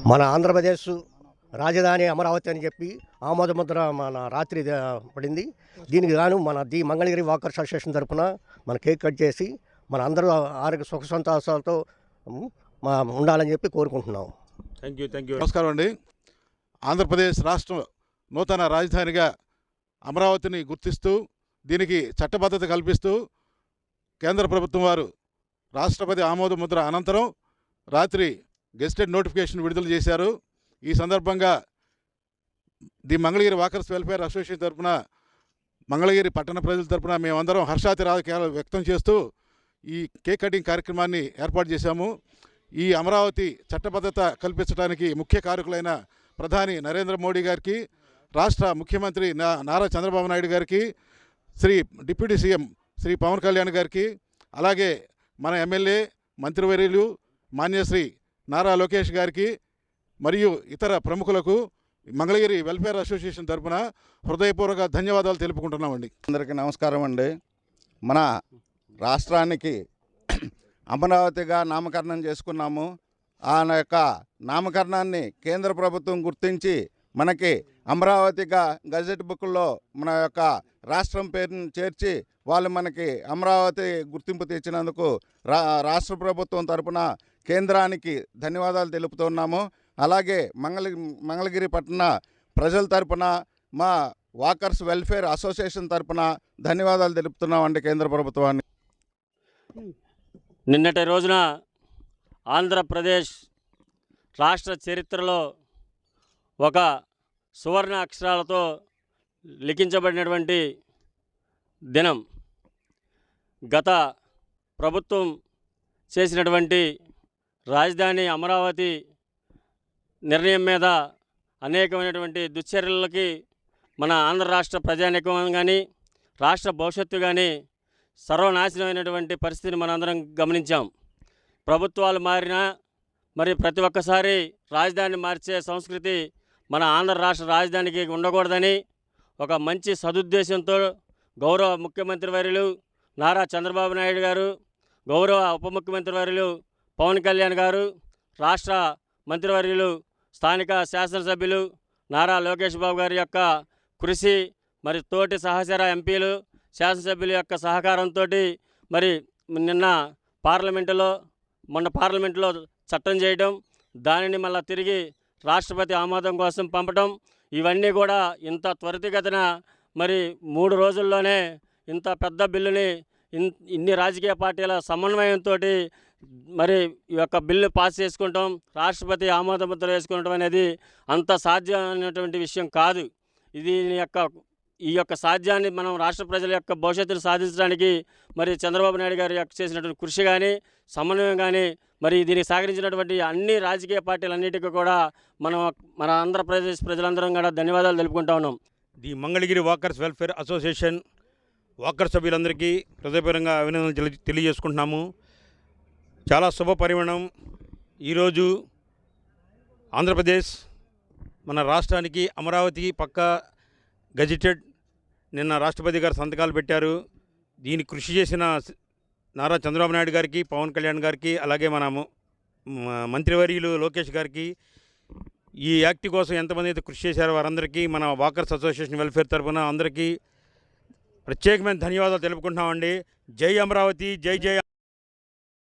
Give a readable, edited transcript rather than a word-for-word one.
మన ఆంధ్రప్రదేశ్ రాజధాని అమరావతి అని చెప్పి ఆమోదముద్ర మన రాత్రి పడింది. దీనికి గాను మన మంగళగిరి వాకర్స్ అసోసియేషన్ తరఫున మన కేక్ కట్ చేసి మన అందరూ ఆరోగ్య సుఖ సంతోషాలతో ఉండాలని చెప్పి కోరుకుంటున్నాం. Thank you. నమస్కారం అండి. ఆంధ్రప్రదేశ్ రాష్ట్రం నూతన రాజధానిగా అమరావతిని గుర్తిస్తూ దీనికి చట్టబద్ధత కల్పిస్తూ కేంద్ర ప్రభుత్వం వారు రాష్ట్రపతి ఆమోద ముద్ర అనంతరం రాత్రి గెజిటెడ్ నోటిఫికేషన్ విడుదల చేశారు. ఈ సందర్భంగా the Mangalagiri walkers welfare association తరఫున మంగళగిరి పట్టణ ప్రజల తరఫున మేమందరం హర్షాతిరాలు వ్యక్తం చేస్తూ ఈ కేక్ కటింగ్ కార్యక్రమాన్ని ఏర్పాటు చేశాము. ఈ అమరావతి చట్టబద్ధత కల్పించడానికి ముఖ్య కారకులైన ప్రధాని నరేంద్ర మోడీ గారికి, రాష్ట్ర ముఖ్యమంత్రి నారా చంద్రబాబు నాయుడు గారికి, డిప్యూటీ సీఎం శ్రీ పవన్ కళ్యాణ్ గారికి, అలాగే మన ఎమ్మెల్యే మంత్రివర్యులు మాన్యశ్రీ నారా లోకేష్ గారికి మరియు ఇతర ప్రముఖులకు మంగళగిరి వెల్ఫేర్ అసోసియేషన్ తరఫున హృదయపూర్వక ధన్యవాదాలు తెలుపుకుంటున్నామండి. అందరికీ నమస్కారం అండి. మన రాష్ట్రానికి అమరావతిగా నామకరణం చేసుకున్నాము. ఆ యొక్క నామకరణాన్ని కేంద్ర ప్రభుత్వం గుర్తించి మనకి అమరావతిగా గజెట్ బుక్లో మన యొక్క రాష్ట్రం పేరును చేర్చి వాళ్ళు మనకి అమరావతి గుర్తింపు తెచ్చినందుకు రాష్ట్ర ప్రభుత్వం తరపున కేంద్రానికి ధన్యవాదాలు తెలుపుతున్నాము. అలాగే మంగళగిరి పట్టణ ప్రజల తరపున మా వాకర్స్ వెల్ఫేర్ అసోసియేషన్ తరపున ధన్యవాదాలు తెలుపుతున్నామండి కేంద్ర ప్రభుత్వాన్ని. నిన్నటి రోజున ఆంధ్రప్రదేశ్ రాష్ట్ర చరిత్రలో ఒక సువర్ణ అక్షరాలతో లిఖించబడినటువంటి దినం. గత ప్రభుత్వం చేసినటువంటి రాజధాని అమరావతి నిర్ణయం మీద అనేకమైనటువంటి దుశ్చర్యలకి మన ఆంధ్ర రాష్ట్ర ప్రజానీకం కానీ రాష్ట్ర భవిష్యత్తు కానీ సర్వనాశనమైనటువంటి పరిస్థితిని మనందరం గమనించాం. ప్రభుత్వాలు మారినా మరి ప్రతి ఒక్కసారి రాజధాని మార్చే సంస్కృతి మన ఆంధ్ర రాష్ట్ర రాజధానికి ఉండకూడదని ఒక మంచి సదుద్దేశంతో గౌరవ ముఖ్యమంత్రి వర్యులు నారా చంద్రబాబు నాయుడు గారు, గౌరవ ఉప ముఖ్యమంత్రి వర్యులు పవన్ కళ్యాణ్ గారు, రాష్ట్ర మంత్రివర్యులు స్థానిక శాసనసభ్యులు నారా లోకేష్ బాబు గారి యొక్క కృషి, మరి తోటి సహచర ఎంపీలు శాసనసభ్యుల యొక్క సహకారంతో మరి మొన్న పార్లమెంటులో చట్టం చేయడం, దానిని మళ్ళీ తిరిగి రాష్ట్రపతి ఆమోదం కోసం పంపడం, ఇవన్నీ కూడా ఇంత త్వరితగతిన మరి 3 రోజుల్లోనే ఇంత పెద్ద బిల్లుని ఇన్ని రాజకీయ పార్టీల సమన్వయంతో మరి ఈ యొక్క బిల్లు పాస్ చేసుకుంటాం, రాష్ట్రపతి ఆమోద ముద్ర వేసుకుంటాం అనేది అంత సాధ్యమైనటువంటి విషయం కాదు. ఈ యొక్క సాధ్యాన్ని మనం రాష్ట్ర ప్రజల యొక్క భవిష్యత్తును సాధించడానికి మరి చంద్రబాబు నాయుడు గారి యొక్క చేసినటువంటి కృషి కానీ సమన్వయం కానీ మరి దీనికి సహకరించినటువంటి అన్ని రాజకీయ పార్టీలన్నిటికీ కూడా మన ఆంధ్రప్రదేశ్ ప్రజలందరం కూడా ధన్యవాదాలు తెలుపుకుంటా ఉన్నాం. The Mangalagiri walkers welfare association walker సభ్యులందరికీ హృదయపూర్వకంగా అభినందనలు తెలియజేసుకుంటున్నాము. చాలా శుభ పరిమాణం. ఈరోజు ఆంధ్రప్రదేశ్ మన రాష్ట్రానికి అమరావతి పక్క గజిటెడ్ నిన్న రాష్ట్రపతి గారు సంతకాలు పెట్టారు. దీన్ని కృషి చేసిన నారా చంద్రబాబు నాయుడు గారికి, పవన్ కళ్యాణ్ గారికి, అలాగే మన మంత్రివర్యులు లోకేష్ గారికి, ఈ యాక్ట్ కోసం ఎంతమంది అయితే కృషి చేశారో వారందరికీ మన వాకర్స్ అసోసియేషన్ వెల్ఫేర్ తరఫున అందరికీ ప్రత్యేకమైన ధన్యవాదాలు తెలుపుకుంటున్నామండి. జై అమరావతి, జై జై.